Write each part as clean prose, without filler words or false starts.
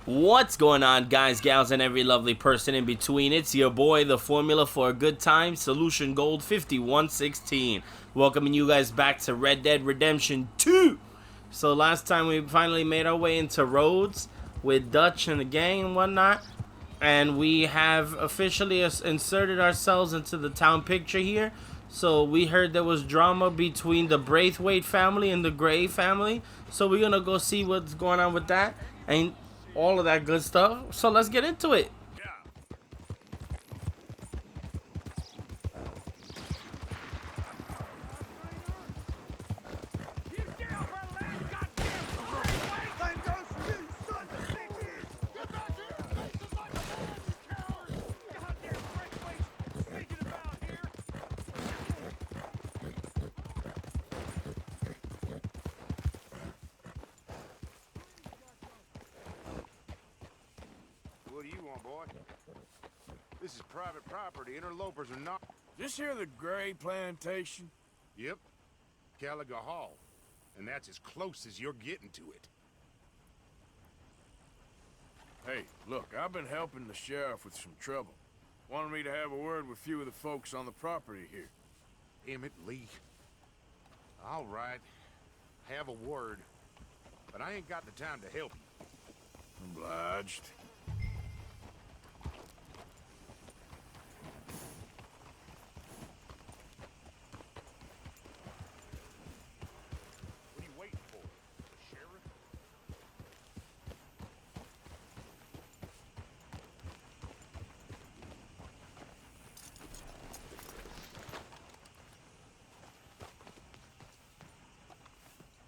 What's going on, guys, gals, and every lovely person in between? It's your boy, the formula for a good time, Solution Gold 5116. Welcoming you guys back to Red Dead Redemption 2. So last time we finally made our way into Rhodes with Dutch and the gang and whatnot. And we have officially inserted ourselves into the town picture here. So we heard there was drama between the Braithwaite family and the Gray family. So we're gonna go see what's going on with that and all of that good stuff. So let's get into it. What do you want, boy? This is private property. Interlopers are not... This here the Gray plantation? Yep. Caliga Hall. And that's as close as you're getting to it. Hey, look, I've been helping the sheriff with some trouble. Wanted me to have a word with a few of the folks on the property here. Emmett Lee. All right. Have a word. But I ain't got the time to help you. Obliged. What are you waiting for, Sheriff?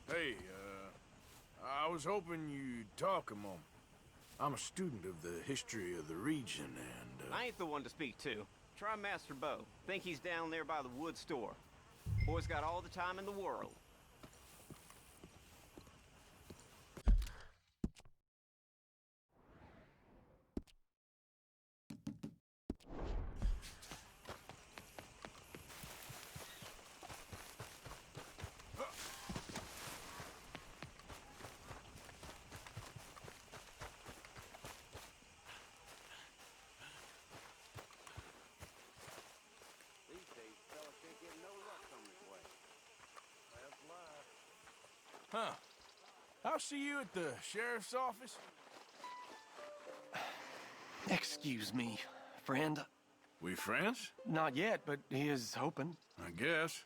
Hey, I was hoping you'd talk a moment. I'm a student of the history of the region, and, I ain't the one to speak to. Try Master Bo. Think he's down there by the wood store. Boy's got all the time in the world. These days, fellas can't get no luck on this way. That's life. Huh. I'll see you at the sheriff's office. Excuse me, friend. We friends? Not yet, but he is hoping. I guess.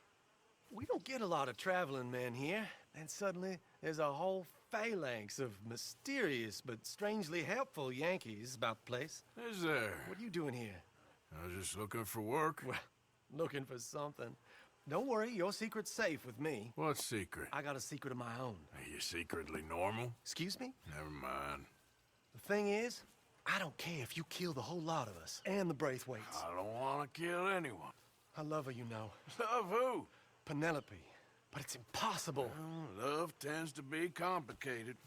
We don't get a lot of traveling men here, and suddenly there's a whole phalanx of mysterious but strangely helpful Yankees about the place. Is there? What are you doing here? I was just looking for work. Well, looking for something. Don't worry, your secret's safe with me. What secret? I got a secret of my own. Are you secretly normal? Excuse me? Never mind. The thing is, I don't care if you kill the whole lot of us, and the Braithwaites. I don't want to kill anyone. I love her, you know. Love who? Penelope. But it's impossible. Well, love tends to be complicated.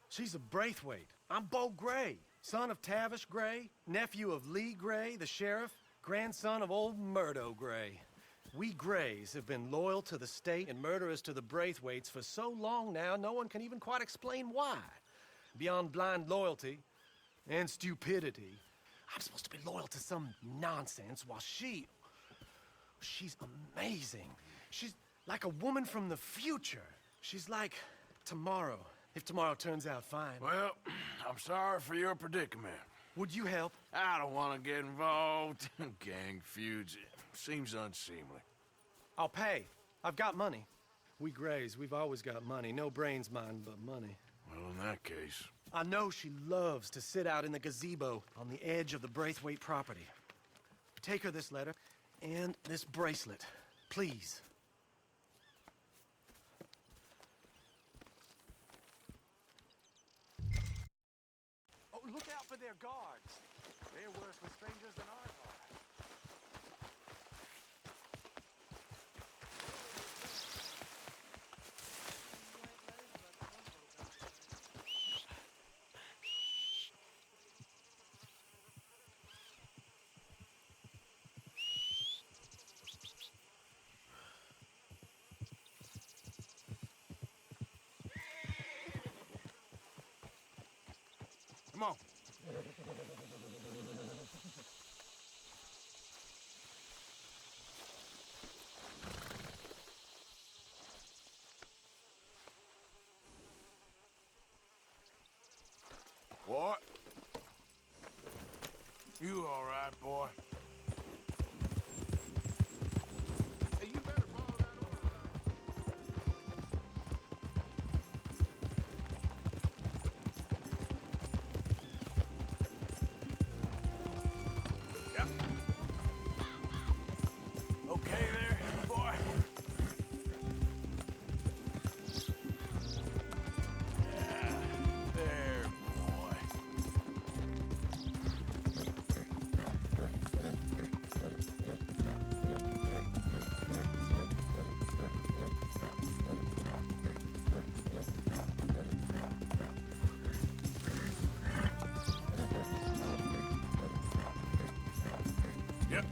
She's a Braithwaite. I'm Bo Gray, son of Tavish Gray, nephew of Lee Gray, the sheriff, grandson of old Murdo Gray. We Grays have been loyal to the state and murderous to the Braithwaites for so long now, no one can even quite explain why. Beyond blind loyalty and stupidity, I'm supposed to be loyal to some nonsense while she's amazing. She's like a woman from the future. She's like tomorrow, if tomorrow turns out fine. Well, I'm sorry for your predicament. Would you help? I don't want to get involved. Gang feuds. Seems unseemly. I'll pay. I've got money. We Grays, we've always got money. No brains, mind, but money. Well, in that case... I know she loves to sit out in the gazebo on the edge of the Braithwaite property. Take her this letter and this bracelet, please. Oh, look out for their guards. They're worse with strangers than ours are. Come on. What? You all right, boy? Hey, you better follow that order. Yep. Okay there, boy? Yeah, there, boy. Yep.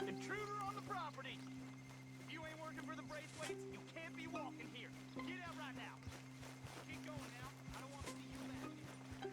Intruder on the property! If you ain't working for the Braithwaites, you can't be walking here. Get out right now. Keep going now. I don't want to see you back here.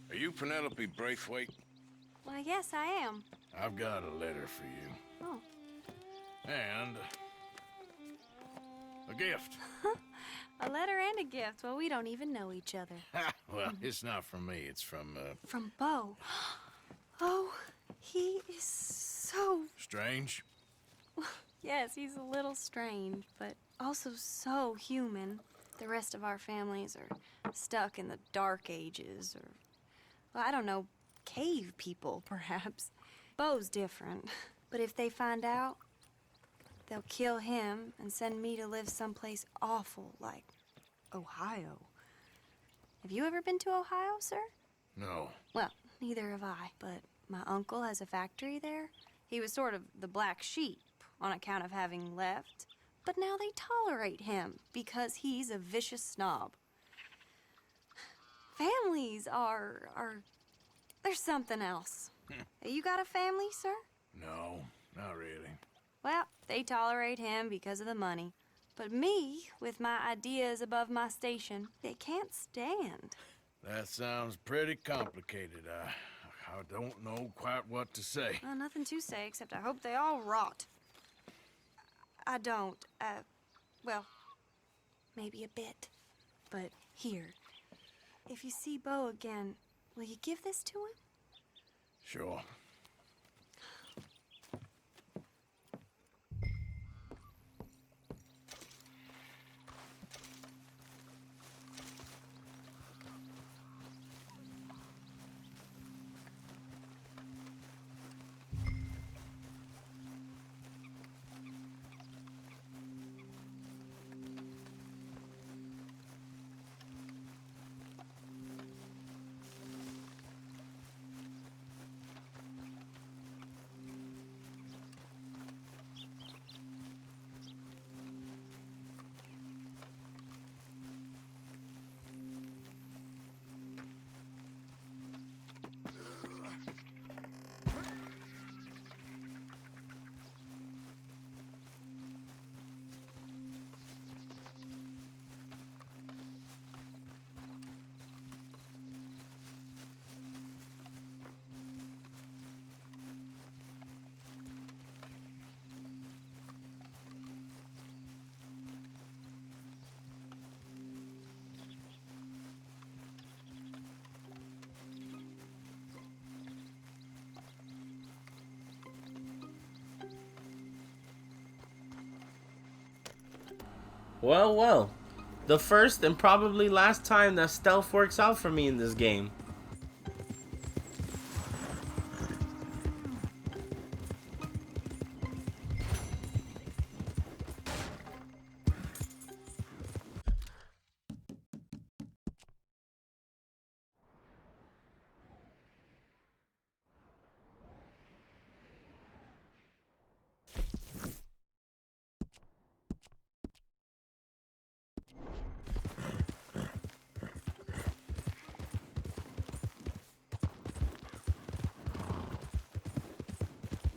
Are you Penelope Braithwaite? Why, yes, I am. I've got a letter for you. Oh. And a gift. A letter and a gift. Well, we don't even know each other. Well, it's not from me. It's from, From Bo. Oh, he is so... Strange. Yes, he's a little strange, but also so human. The rest of our families are stuck in the Dark Ages, or, well, I don't know, cave people, perhaps. Bo's different. But if they find out, they'll kill him and send me to live someplace awful like Ohio. Have you ever been to Ohio, sir? No. Well, neither have I, but my uncle has a factory there. He was sort of the black sheep on account of having left, but now they tolerate him because he's a vicious snob. Families there's something else. You got a family, sir? No, not really. Well, they tolerate him because of the money. But me, with my ideas above my station, they can't stand. That sounds pretty complicated. I don't know quite what to say. Well, nothing to say, except I hope they all rot. I don't, well, maybe a bit. But here, if you see Bo again, will you give this to him? Sure. Well, well. The first and probably last time that stealth works out for me in this game.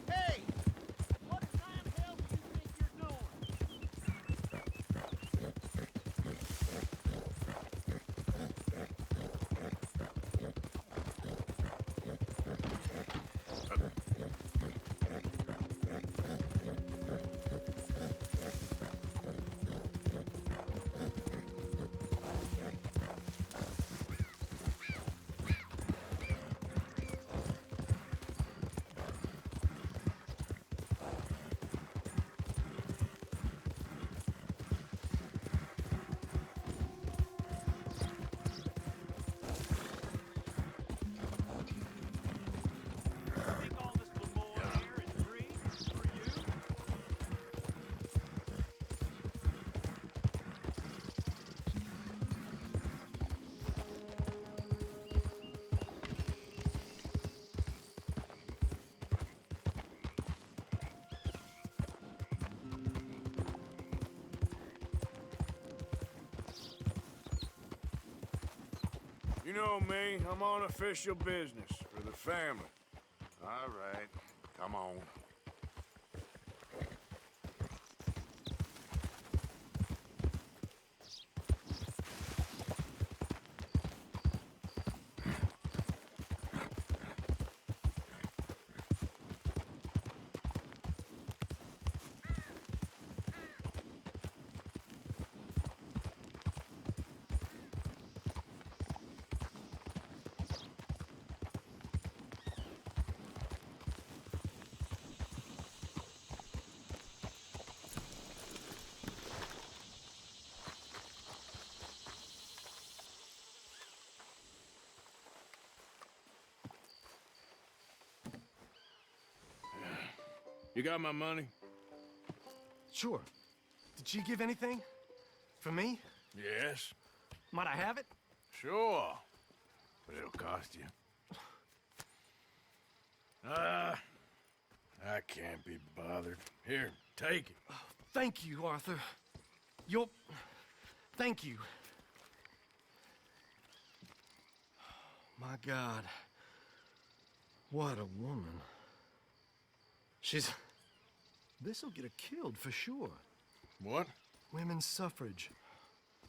Hey! What in time hell do you think you're doing? Think all this Lemoore air is free for you? You know me, I'm on official business for the family. All right, come on. You got my money? Sure. Did she give anything? For me? Yes. Might I have it? Sure. But it'll cost you. I can't be bothered. Here, take it. Thank you, Arthur. You'll... Thank you. My God. What a woman. She's... This'll get her killed for sure. What? Women's suffrage.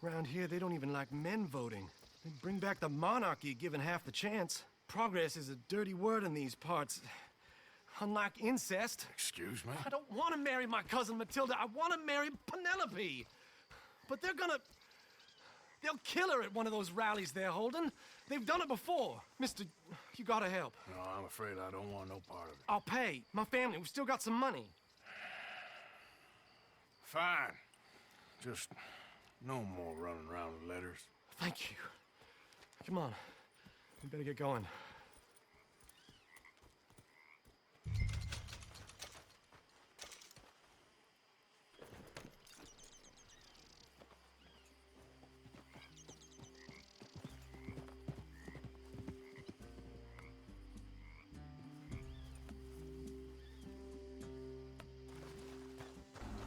Around here, they don't even like men voting. They'd bring back the monarchy given half the chance. Progress is a dirty word in these parts. Unlike incest. Excuse me? I don't want to marry my cousin Matilda. I want to marry Penelope. But they're gonna... They'll kill her at one of those rallies they're holding. They've done it before. Mister, you gotta help. No, I'm afraid I don't want no part of it. I'll pay. My family, we've still got some money. Fine. Just no more running around with letters. Thank you. Come on. We better get going.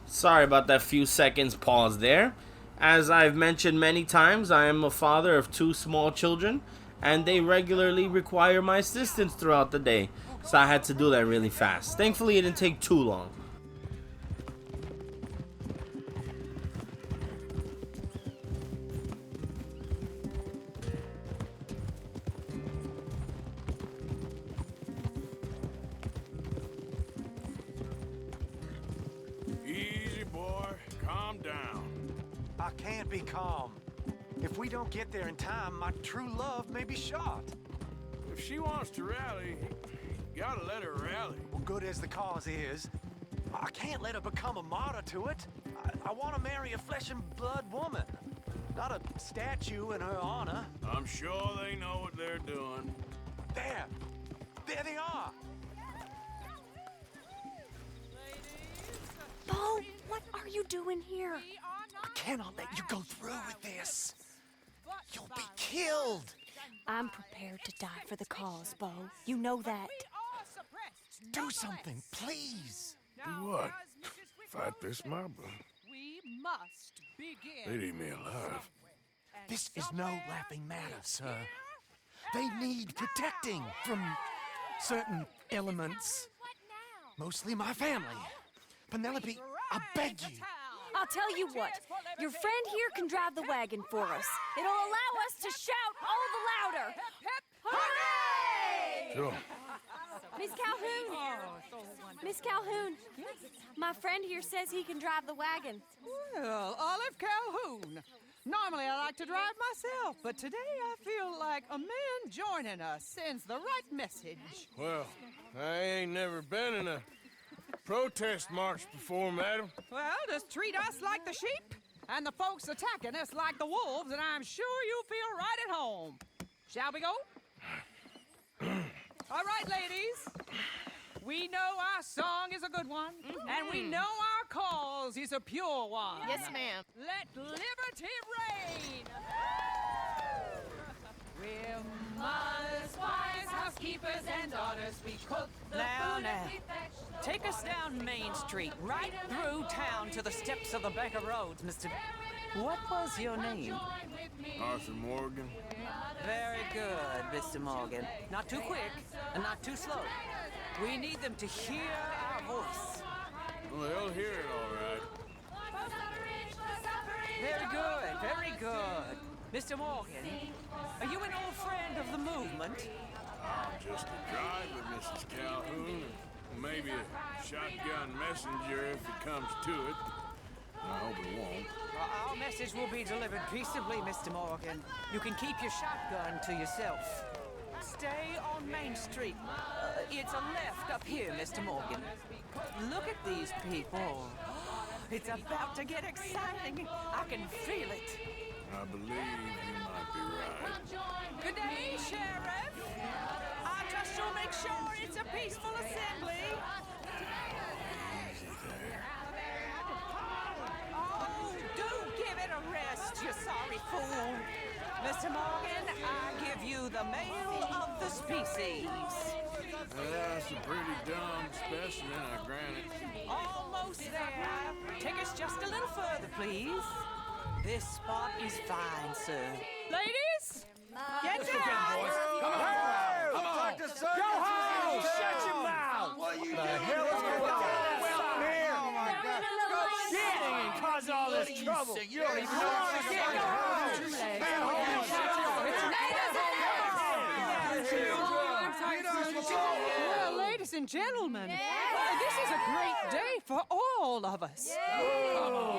Sorry about that few seconds pause there. As I've mentioned many times, I am a father of 2 small children, and they regularly require my assistance throughout the day, so I had to do that really fast. Thankfully, it didn't take too long. Easy, boy. Calm down. I can't be calm. If we don't get there in time, my true love may be shot. If she wants to rally, you gotta let her rally. Well, good as the cause is, I can't let her become a martyr to it. I want to marry a flesh and blood woman, not a statue in her honor. I'm sure they know what they're doing. There they are. Bo, what are you doing here? I cannot let you go through with this. You'll be killed. I'm prepared to die for the cause, Bo. You know that. Do something, please. Do what? Fight this mob? We must begin. They'd eat me alive. This is no laughing matter, sir. They need protecting from certain elements. Mostly my family. Penelope, I beg you. I'll tell you what. Your friend here can drive the wagon for us. It'll allow us to shout all the louder. Hooray! Sure. Miss Calhoun! Miss Calhoun, my friend here says he can drive the wagon. Well, Olive Calhoun. Normally I like to drive myself, but today I feel like a man joining us sends the right message. Well, I ain't never been in a protest march before, madam. Well, just treat us like the sheep, and the folks attacking us like the wolves, and I'm sure you'll feel right at home. Shall we go? All right, ladies. We know our song is a good one, and we know our cause is a pure one. Yes, ma'am. Let liberty reign! We're mothers, wives, housekeepers, and daughters. We cook the food and we fetch the take us down Main Street, right through town to the steps of the Baker Roads, Mr. What was your name? Arthur Morgan. Very good, Mr. Morgan. Not too quick and not too slow. We need them to hear our voice. Well, they'll hear it all right. Very good, very good. Mr. Morgan, are you an old friend of the movement? I'm just a driver, Mrs. Calhoun. Maybe a shotgun messenger if it comes to it. I hope it won't. Our message will be delivered peaceably, Mr. Morgan. You can keep your shotgun to yourself. Stay on Main Street. It's a left up here, Mr. Morgan. Look at these people. It's about to get exciting. I can feel it. I believe you might be right. Good day, Sheriff. I trust you'll make sure it's a peaceful assembly. Easy there. Oh, do give it a rest, you sorry fool. Mr. Morgan, I give you the male of the species. That's a pretty dumb specimen, I grant it. Almost there. Take us just a little further, please. This spot is fine, sir. Ladies, get down! Come on! Go home! Shut your mouth! What are you doing? The hell is going on here? Oh my God! Go shitting and cause all this trouble. You don't even know what to get. Go home! Well, ladies and gentlemen, this is a great day for all of us.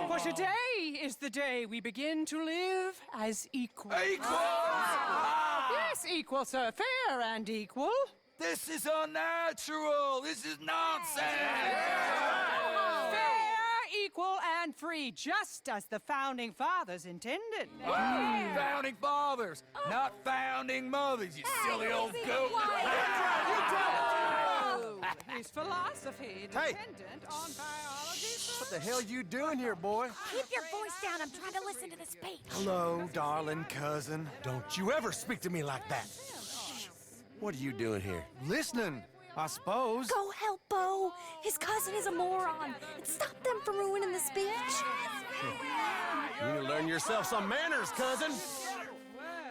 For today is the day we begin to live as equals. Yes, equal, sir. Fair and equal. This is unnatural. This is nonsense. Fair, equal, and free, just as the Founding Fathers intended. Founding fathers, not founding mothers, you silly old goat. His philosophy dependent on biology. What the hell you doing here, boy? Keep your voice down. I'm trying to listen to the speech. Hello, darling cousin. Don't you ever speak to me like that. What are you doing here? Listening, I suppose. Go help Bo. His cousin is a moron. And stop them from ruining the speech. You need to learn yourself some manners, cousin.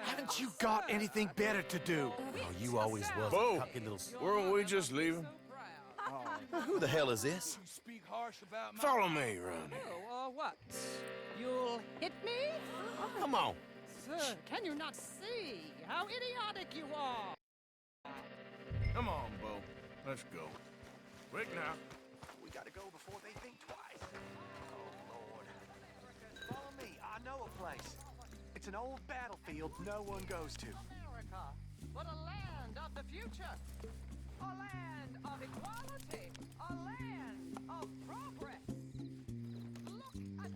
Haven't you got anything better to do? Oh, you always was Bo, a cocky little... weren't we just leaving? Who the hell is this? Follow me around here. Oh, what? You'll hit me? Come on. Sir, can you not see how idiotic you are? Come on, Bo. Let's go. Quick now. We gotta go before they think twice. Oh, Lord. Follow me. I know a place. It's an old battlefield no one goes to. America, but a land of the future. A land of equality. A land of progress. Look at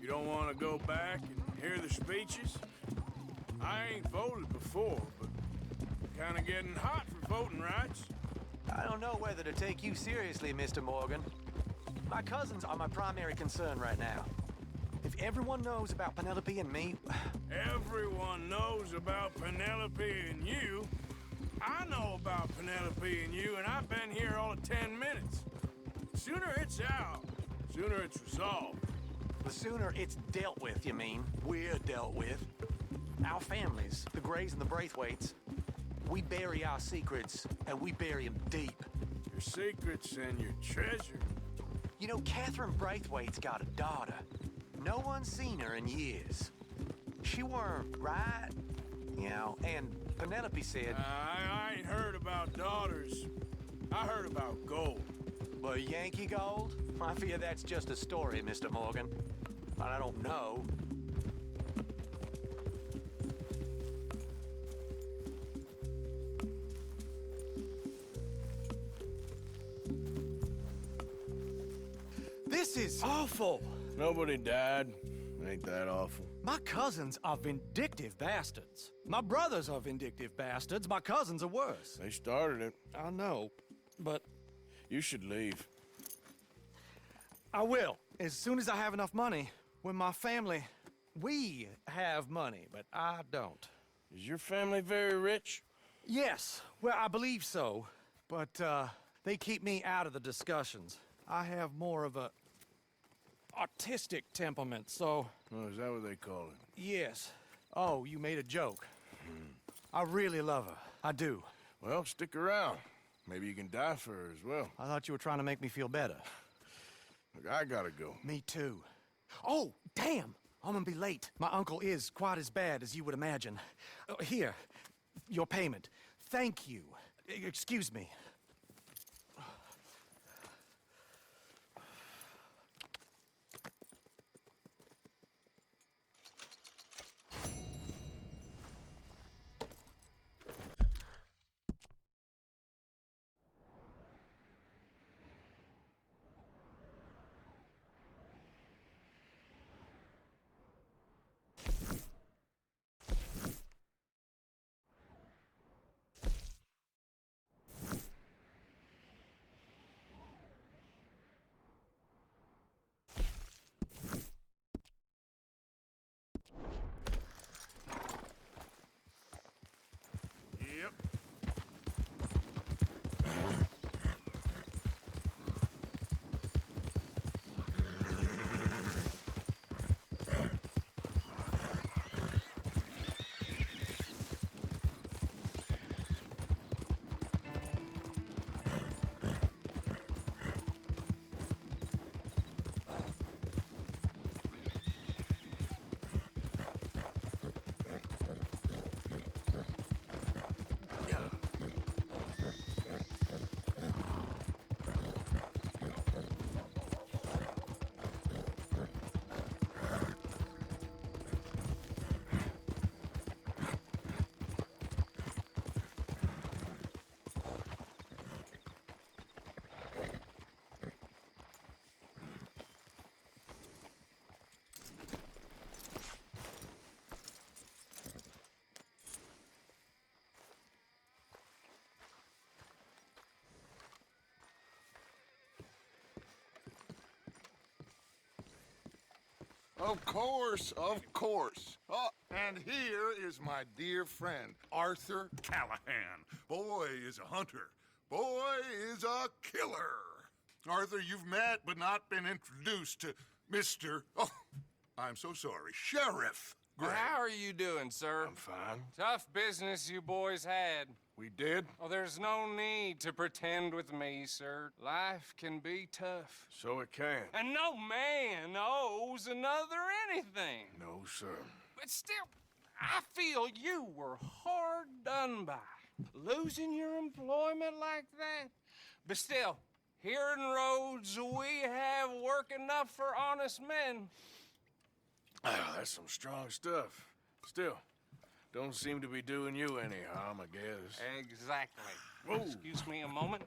You don't want to go back and hear the speeches? I ain't voted before, but kind of getting hot for voting rights. I don't know whether to take you seriously, Mr. Morgan. My cousins are my primary concern right now. If everyone knows about Penelope and me... Everyone knows about Penelope and you. I know about Penelope and you, and I've been here all of 10 minutes. Sooner it's out, sooner it's resolved. The sooner it's dealt with, you mean? We're dealt with. Our families, the Grays and the Braithwaites, we bury our secrets, and we bury them deep. Your secrets and your treasure. You know, Catherine Braithwaite's got a daughter. No one's seen her in years. She weren't right, you know, and Penelope said... I ain't heard about daughters. I heard about gold. But Yankee gold? I fear that's just a story, Mr. Morgan. But I don't know. This is awful. Nobody died. Ain't that awful? My cousins are vindictive bastards. My brothers are vindictive bastards. My cousins are worse. They started it. I know, but You should leave. I will. As soon as I have enough money. When my family... We have money, but I don't. Is your family very rich? Yes, well, I believe so. But, they keep me out of the discussions. I have more of a... artistic temperament, so... Oh, is that what they call it? Yes. Oh, you made a joke. I really love her. I do. Well, stick around. Maybe you can die for her as well. I thought you were trying to make me feel better. Look, I gotta go. Me too. Oh, damn! I'm gonna be late. My uncle is quite as bad as you would imagine. Here, your payment. Thank you. Excuse me. Yep. Of course, of course. Oh, and here is my dear friend, Arthur Callahan. Boy is a hunter. Boy is a killer. Arthur, you've met but not been introduced to Mr. Oh, I'm so sorry, Sheriff Gray. How are you doing, sir? I'm fine. Tough business you boys had. We did? Oh, there's no need to pretend with me, sir. Life can be tough. So it can. And no man owes another anything. No, sir. But still, I feel you were hard done by. Losing your employment like that. But still, here in Rhodes, we have work enough for honest men. Ah, that's some strong stuff. Still, don't seem to be doing you any harm, I guess. Exactly. Whoa. Excuse me a moment.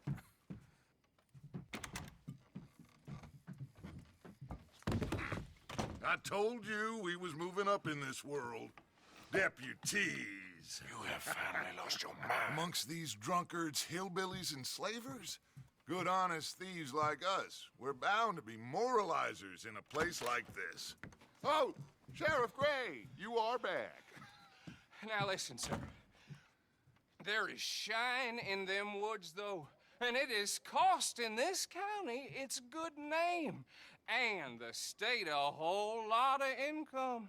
I told you we was moving up in this world. Deputies. You have finally lost your mind. Amongst these drunkards, hillbillies, and slavers? Good honest thieves like us. We're bound to be moralizers in a place like this. Oh, Sheriff Gray, you are back. Now listen, sir. There is shine in them woods, though, and it is costing this county its good name and the state a whole lot of income.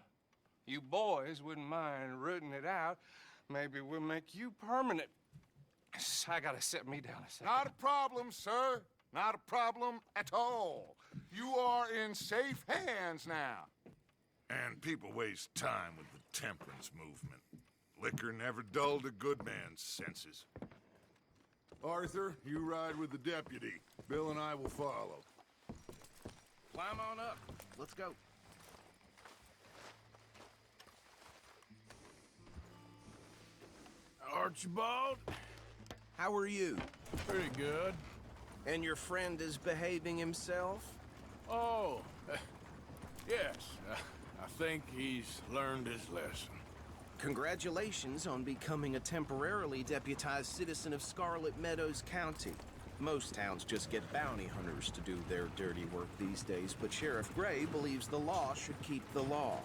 You boys wouldn't mind rooting it out. Maybe we'll make you permanent. I gotta set me down a second. Not a problem, sir. Not a problem at all. You are in safe hands now. And people waste time with the temperance movement. Liquor never dulled a good man's senses. Arthur, you ride with the deputy. Bill and I will follow. Climb on up. Let's go. Archibald? How are you? Pretty good. And your friend is behaving himself? Oh, yes. I think he's learned his lesson. Congratulations on becoming a temporarily deputized citizen of Scarlet Meadows County. Most towns just get bounty hunters to do their dirty work these days, but Sheriff Gray believes the law should keep the law.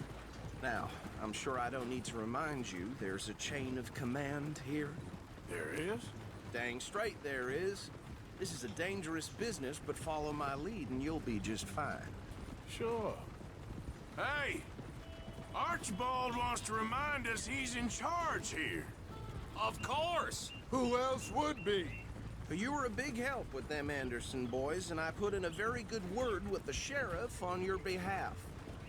Now, I'm sure I don't need to remind you there's a chain of command here. There is? Dang straight there is. This is a dangerous business, but follow my lead and you'll be just fine. Sure. Hey! Archibald wants to remind us he's in charge here. Of course! Who else would be? But you were a big help with them Anderson boys, and I put in a very good word with the sheriff on your behalf.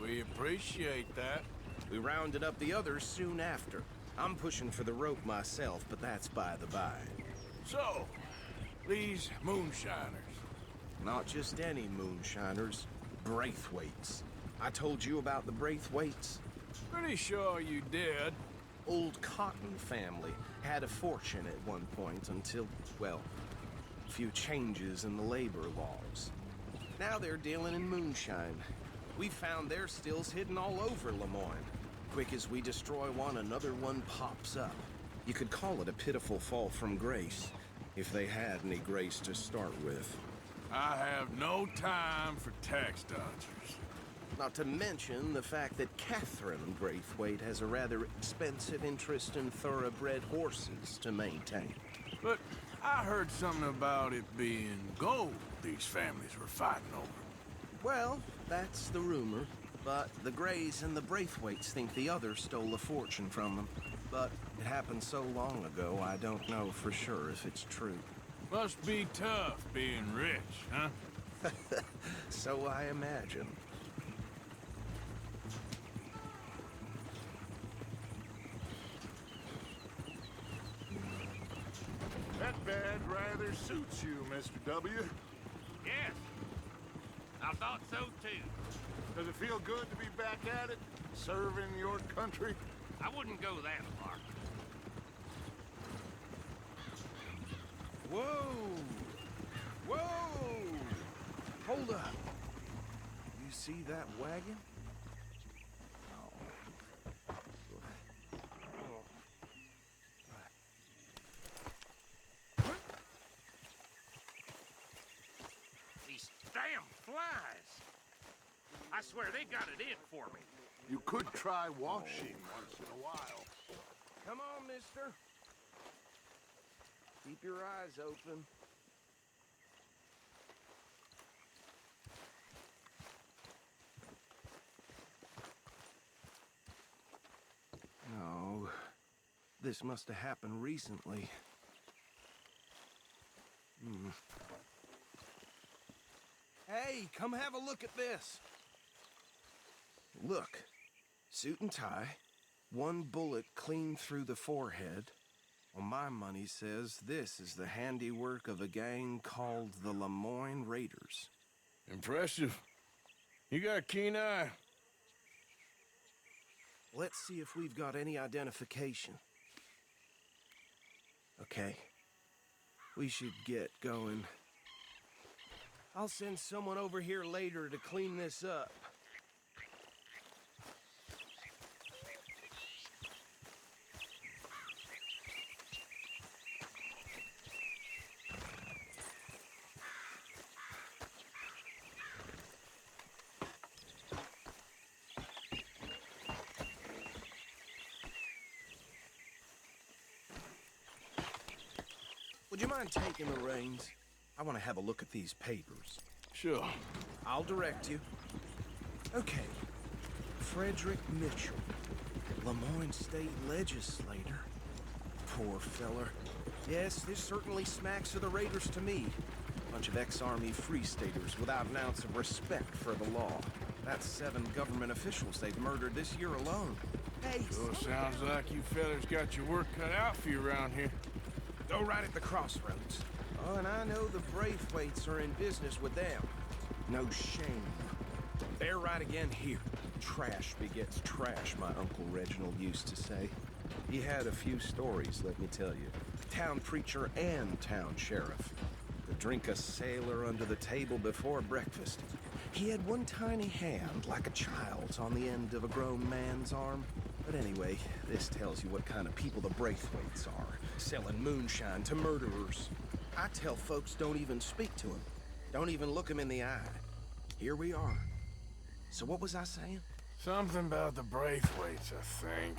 We appreciate that. We rounded up the others soon after. I'm pushing for the rope myself, but that's by the by. So, these moonshiners. Not just any moonshiners, Braithwaites. I told you about the Braithwaites? Pretty sure you did. Old Cotton family had a fortune at one point until, well, a few changes in the labor laws. Now they're dealing in moonshine. We found their stills hidden all over Lemoyne. Quick as we destroy one, another one pops up. You could call it a pitiful fall from grace, if they had any grace to start with. I have no time for tax dodgers. Not to mention the fact that Catherine Braithwaite has a rather expensive interest in thoroughbred horses to maintain. But I heard something about it being gold these families were fighting over. Well, that's the rumor. But the Grays and the Braithwaites think the others stole a fortune from them. But it happened so long ago, I don't know for sure if it's true. Must be tough being rich, huh? So I imagine. That bed rather suits you, Mr. W. Yes. I thought so too. Does it feel good to be back at it, serving your country? I wouldn't go that far. Whoa! Whoa! Hold up. You see that wagon? These damn flies. I swear they got it in for me. You could try washing once in a while. Come on, mister. Keep your eyes open. No. This must have happened recently. Hey, come have a look at this. Look. Suit and tie. One bullet clean through the forehead. Well, my money says this is the handiwork of a gang called the Lemoyne Raiders. Impressive. You got a keen eye. Let's see if we've got any identification. Okay. We should get going. I'll send someone over here later to clean this up. Would you mind taking the reins? I want to have a look at these papers. Sure. I'll direct you. Okay. Frederick Mitchell, Lemoyne State Legislator. Poor feller. Yes, this certainly smacks of the Raiders to me. Bunch of ex-Army Free Staters without an ounce of respect for the law. That's 7 government officials they've murdered this year alone. Hey, Sure sounds like you fellas got your work cut out for you around here. go right at the crossroads. Oh, and I know the Braithwaites are in business with them. No shame. They're right again here. Trash begets trash, my Uncle Reginald used to say. He had a few stories, let me tell you. Town preacher and town sheriff. To drink a sailor under the table before breakfast. He had one tiny hand, like a child's, on the end of a grown man's arm. But anyway, this tells you what kind of people the Braithwaites are. Selling moonshine to murderers. I tell folks don't even speak to him. Don't even look him in the eye. Here we are. So what was I saying? Something about the Braithwaites, I think.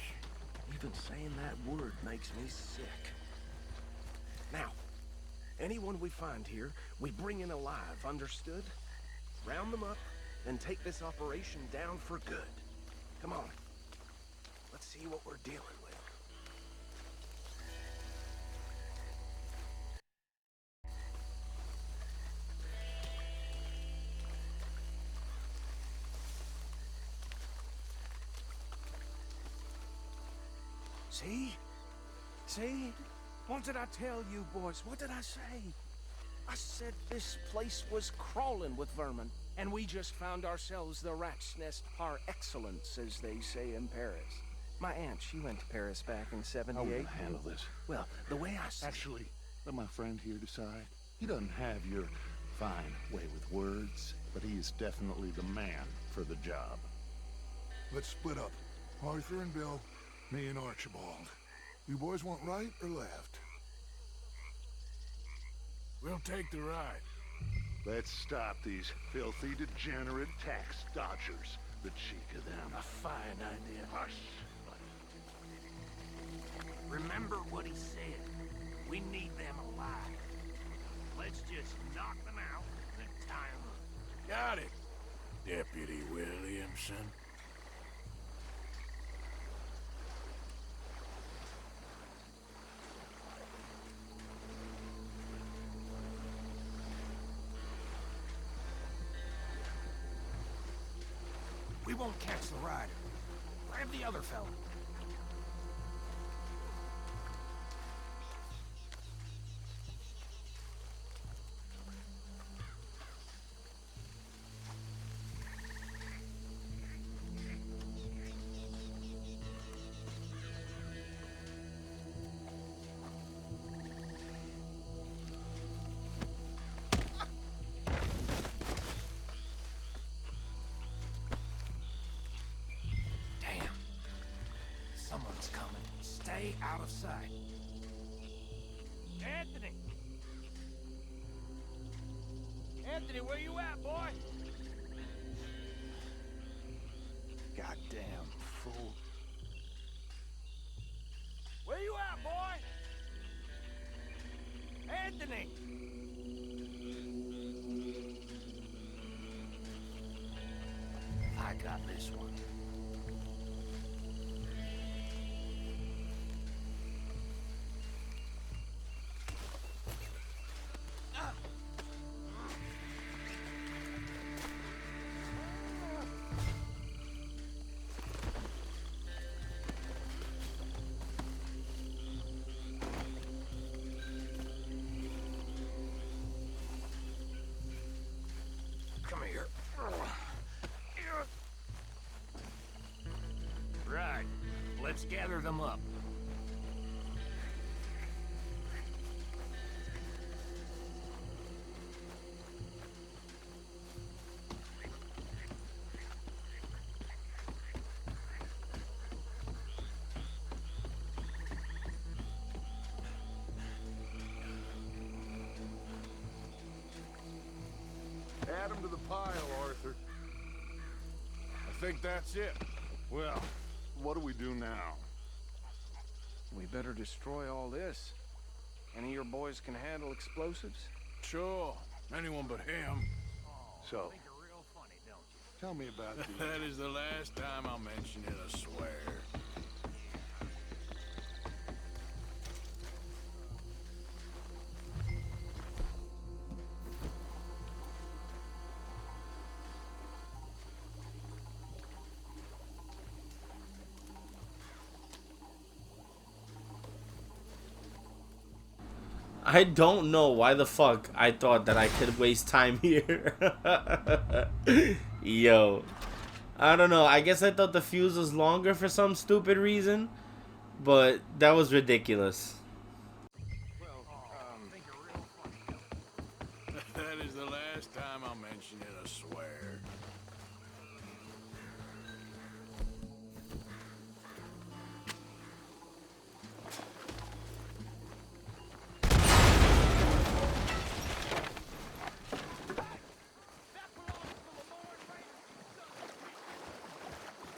Even saying that word makes me sick. Now, anyone we find here, we bring in alive, understood? Round them up, and take this operation down for good. Come on. Let's see what we're dealing with. See? See? What did I tell you, boys? What did I say? I said this place was crawling with vermin, and we just found ourselves the rat's nest par excellence, as they say in Paris. My aunt, she went to Paris back in '78. How are we gonna handle this? Well, the way I see Actually, let my friend here decide. He doesn't have your fine way with words, but he is definitely the man for the job. Let's split up. Arthur and Bill, me and Archibald. You boys want right or left? We'll take the ride. Let's stop these filthy, degenerate tax dodgers. The cheek of them. A fine idea. Hush! Remember what he said. We need them alive. Let's just knock them out and tie them up. Got it, Deputy Williamson. We won't catch the rider. Grab the other fella. Someone's coming. Stay out of sight. Anthony! Anthony, where you at, boy? Goddamn fool. Where you at, boy? Anthony! I got this one. Come here. Right. Let's gather them up. Add him to the pile, Arthur. I think that's it. Well, what do we do now? we better destroy all this. Any of your boys can handle explosives? Sure, anyone but him. So, tell me about the... That is the last time I'll mention it, I swear. I don't know why the fuck I thought that I could waste time here. Yo. I don't know. I guess I thought the fuse was longer for some stupid reason. But that was ridiculous. That is the last time I'll mention it, I swear.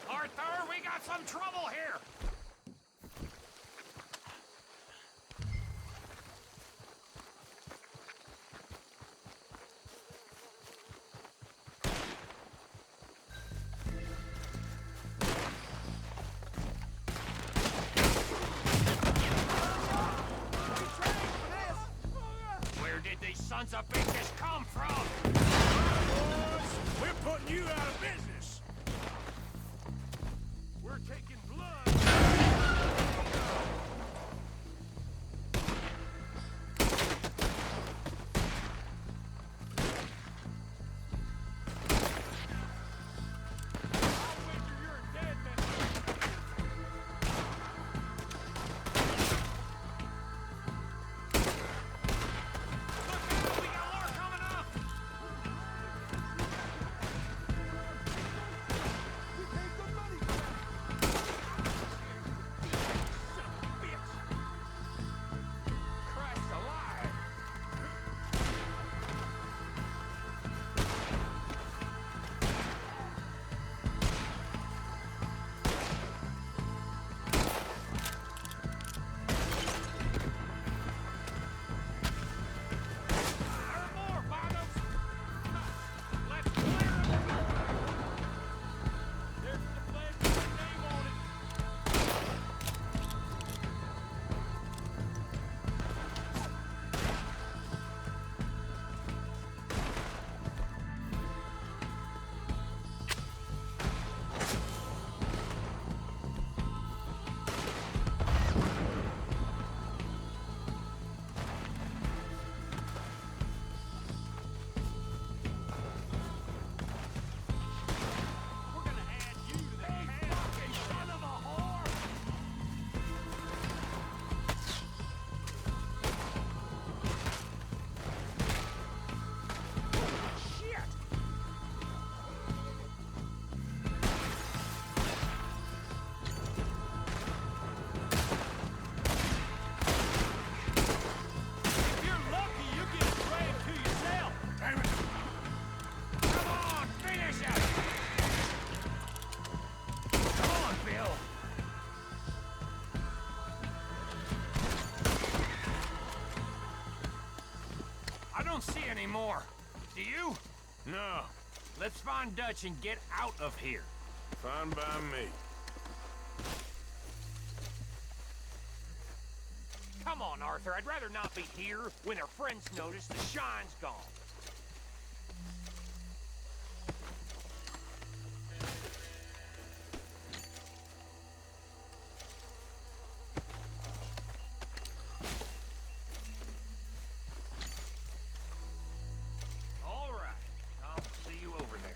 Arthur, we got some trouble here! Where did these sons of bitches come from? Boys, we're putting you out of business. We're taking blood. Anymore. Do you? No, Let's find Dutch and get out of here. fine by me. Come on, Arthur. I'd rather not be here when our friends notice the shine's gone. All right. I'll see you over there.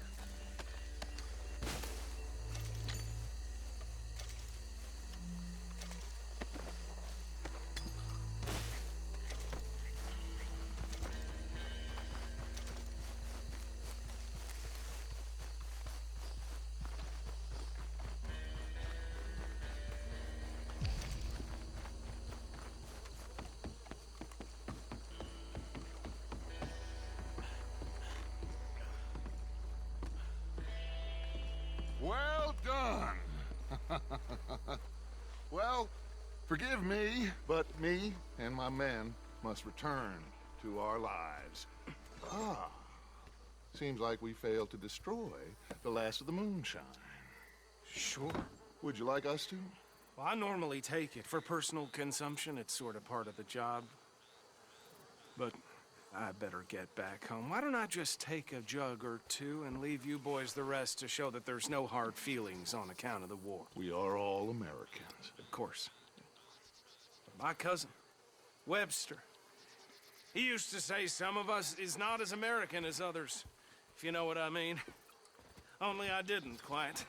Well done. Well, forgive me, but me and my men must return to our lives. Ah, seems like we failed to destroy the last of the moonshine. Sure. Would you like us to? Well, I normally take it for personal consumption. It's sort of part of the job. But I better get back home. Why don't I just take a jug or two and leave you boys the rest to show that there's no hard feelings on account of the war? We are all Americans. Of course. My cousin, Webster, he used to say some of us is not as American as others, if you know what I mean. Only I didn't quite.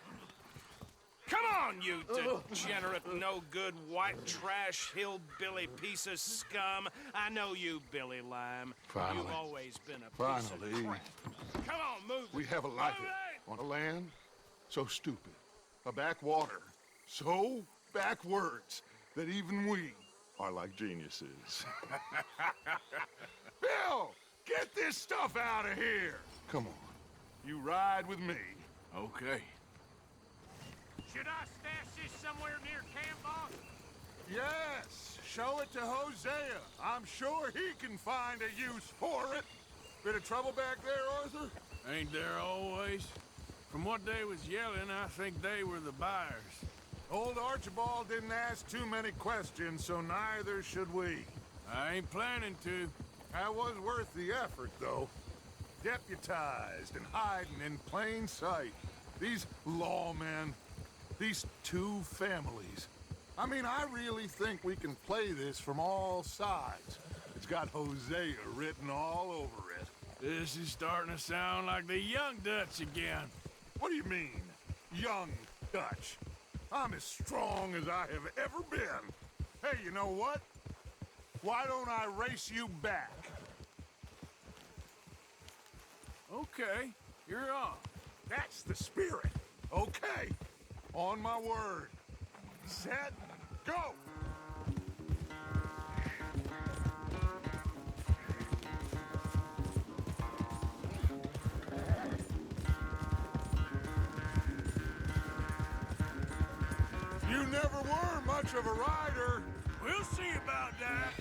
Come on, you degenerate, no-good, white trash, hillbilly piece of scum. I know you, Billy Lime. Finally. You've always been a piece of crap. Come on, move. We have a life on a land so stupid, a backwater so backwards that even we are like geniuses. Bill, get this stuff out of here. Come on, you ride with me. Okay. Should I stash this somewhere near camp, boss? Yes, show it to Hosea. I'm sure he can find a use for it. Bit of trouble back there, Arthur? Ain't there always? From what they was yelling, I think they were the buyers. Old Archibald didn't ask too many questions, so neither should we. I ain't planning to. That was worth the effort, though. Deputized and hiding in plain sight. These lawmen, these two families. I mean, I really think we can play this from all sides. It's got Hosea written all over it. This is starting to sound like the Young Dutch again. What do you mean, young Dutch? I'm as strong as I have ever been. Hey, you know what? Why don't I race you back? Okay, you're on. That's the spirit. Okay. On my word. Set, go! You never were much of a rider. We'll see about that.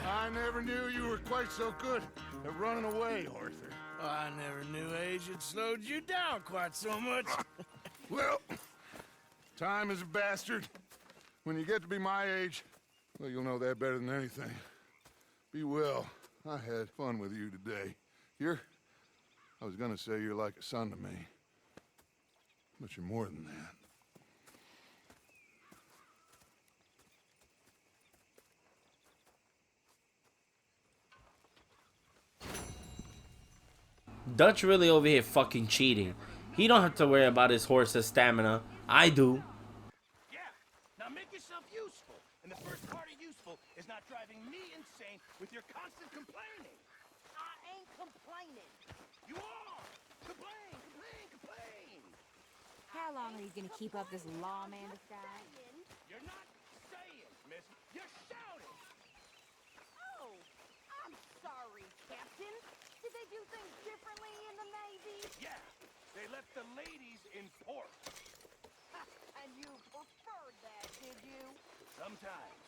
I never knew you were quite so good at running away, Arthur. Well, I never knew age had slowed you down quite so much. Well, time is a bastard. When you get to be my age, well, you'll know that better than anything. Be well. I had fun with you today. I was gonna say you're like a son to me. But you're more than that. Dutch really over here fucking cheating. He don't have to worry about his horse's stamina. I do. Yeah, now make yourself useful. And the first part of useful is not driving me insane with your constant complaining. I ain't complaining. You are! Complain, complain, complain! How long are you gonna keep up this lawman disguise? You're not saying, miss. You're shouting! Oh, I'm sorry, Captain. Did they do things differently in the Navy? Yeah, they left the ladies in port. And you preferred that, did you? Sometimes.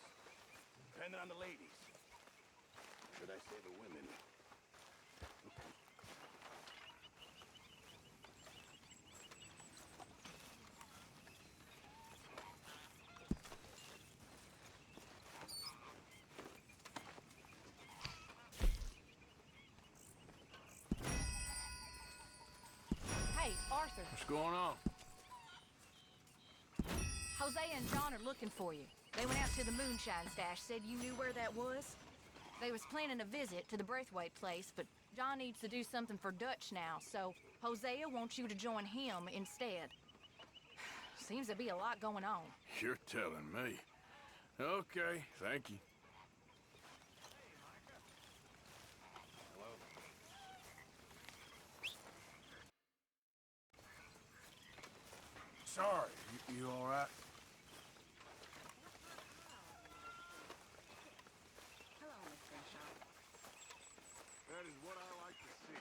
Depending on the ladies. Should I say the women? Hey, Arthur. What's going on? Jose and John are looking for you. They went out to the moonshine stash, said you knew where that was. They was planning a visit to the Braithwaite place, but John needs to do something for Dutch now, so Hosea wants you to join him instead. Seems to be a lot going on. You're telling me. Okay, thank you. Sorry, you all right? That is what I like to see.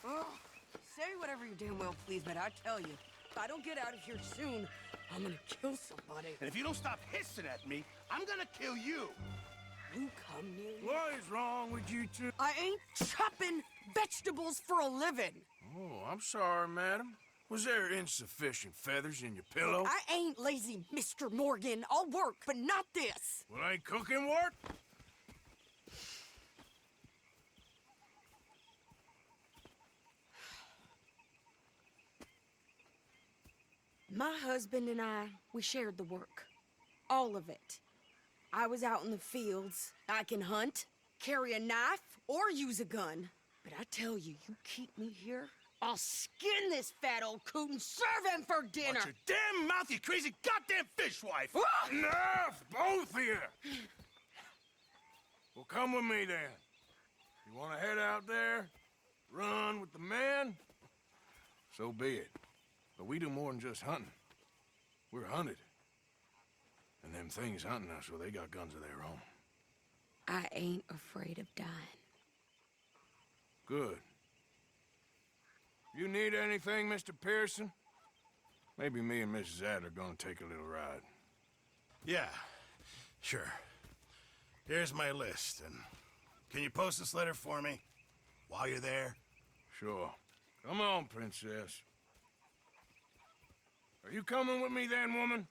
Oh, say whatever you damn well please, but I tell you, if I don't get out of here soon, I'm gonna kill somebody. And if you don't stop hissing at me, I'm gonna kill you. You come near me. What is wrong with you two? I ain't chopping vegetables for a living. Oh, I'm sorry, madam. Was there insufficient feathers in your pillow? I ain't lazy, Mr. Morgan. I'll work, but not this. Well, ain't cooking work? My husband and I, we shared the work. All of it. I was out in the fields. I can hunt, carry a knife, or use a gun. But I tell you, you keep me here, I'll skin this fat old coot and serve him for dinner. Watch your damn mouth, you crazy goddamn fishwife! Ah! Enough, both of you! Well, come with me then. You want to head out there, run with the men? So be it. But we do more than just hunting. We're hunted. And them things hunting us, well, they got guns of their own. I ain't afraid of dying. Good. You need anything, Mr. Pearson? Maybe me and Mrs. Adler are gonna take a little ride. Yeah, sure. Here's my list, and can you post this letter for me while you're there? Sure. Come on, Princess. Are you coming with me then, woman?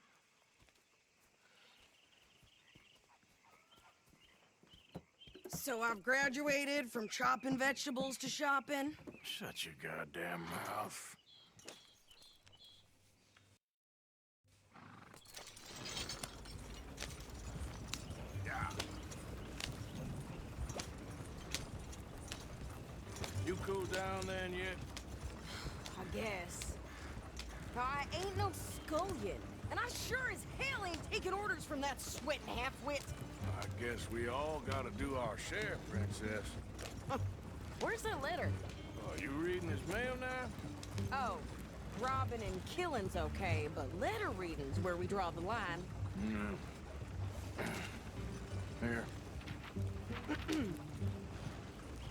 So I've graduated from chopping vegetables to shopping. Shut your goddamn mouth. Yeah. You cool down then yet? I guess. I ain't no scullion, and I sure as hell ain't taking orders from that sweating half-wit. I guess we all gotta do our share, Princess. Where's that letter? Oh, you reading his mail now? Oh, robbing and killing's okay, but letter reading's where we draw the line. Here.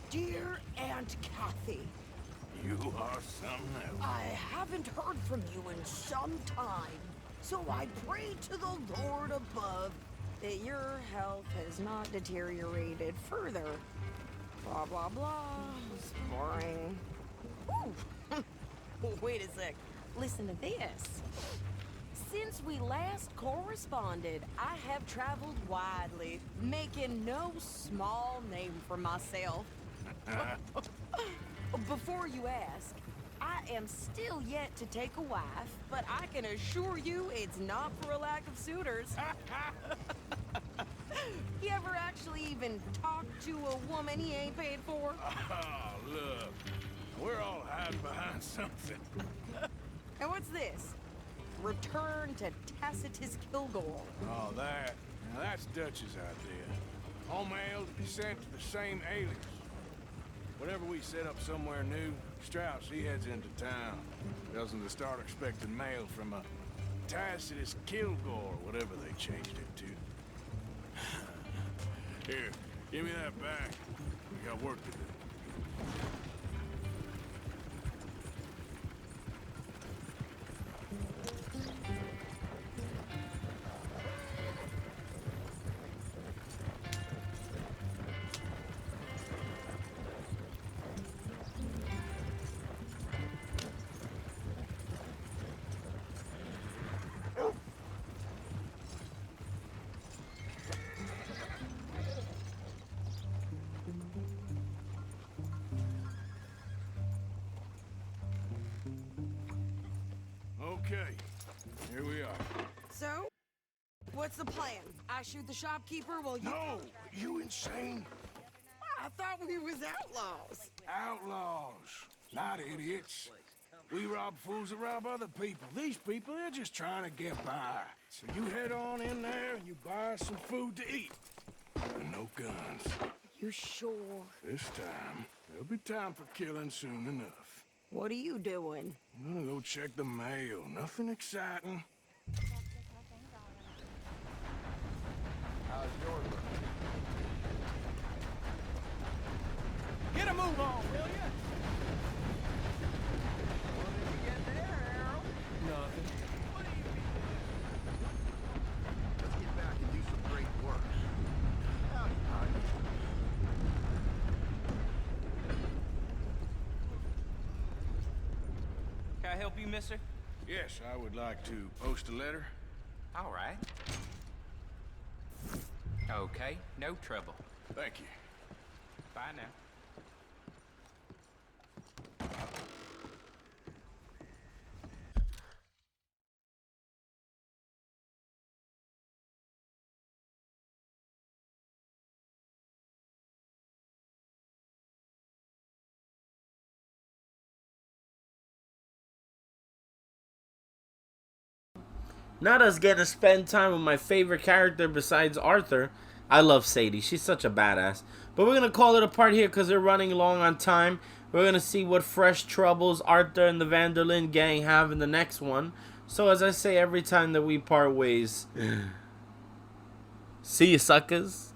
Dear Aunt Kathy, You are something else. I haven't heard from you in some time, so I pray to the Lord above that your health has not deteriorated further. Blah, blah, blah. It's boring. Ooh. Wait a sec. Listen to this. Since we last corresponded, I have traveled widely, making no small name for myself. Before you ask, I am still yet to take a wife, but I can assure you it's not for a lack of suitors. You ever actually even talk to a woman he ain't paid for? Oh, look. We're all hiding behind something. And what's this? Return to Tacitus Kilgore. Oh, that. Now, that's Dutch's idea. All mail to be sent to the same alias. Whenever we set up somewhere new, Strauss, he heads into town. Tells them to start expecting mail from a Tacitus Kilgore, whatever they changed it to. Here, give me that back. We got work to do. Okay, here we are. So, what's the plan? I shoot the shopkeeper while you... No! You insane? I thought we was outlaws. Outlaws, not idiots. We rob fools that rob other people. These people, they're just trying to get by. So you head on in there and you buy some food to eat. And no guns. You sure? This time, there'll be time for killing soon enough. What are you doing? I'm gonna go check the mail. Nothing exciting. How's yours? Get a move on, will ya? What did you get there, Harold? Nothing. Let's get back and do some great work. Howdy, howdy. Can I help you, mister? Yes, I would like to post a letter. All right. Okay, no trouble. Thank you. Bye now. Not us getting to spend time with my favorite character besides Arthur. I love Sadie. She's such a badass. But we're going to call it a part here because we're running long on time. We're going to see what fresh troubles Arthur and the Vanderlyn gang have in the next one. So as I say every time that we part ways, see you suckers.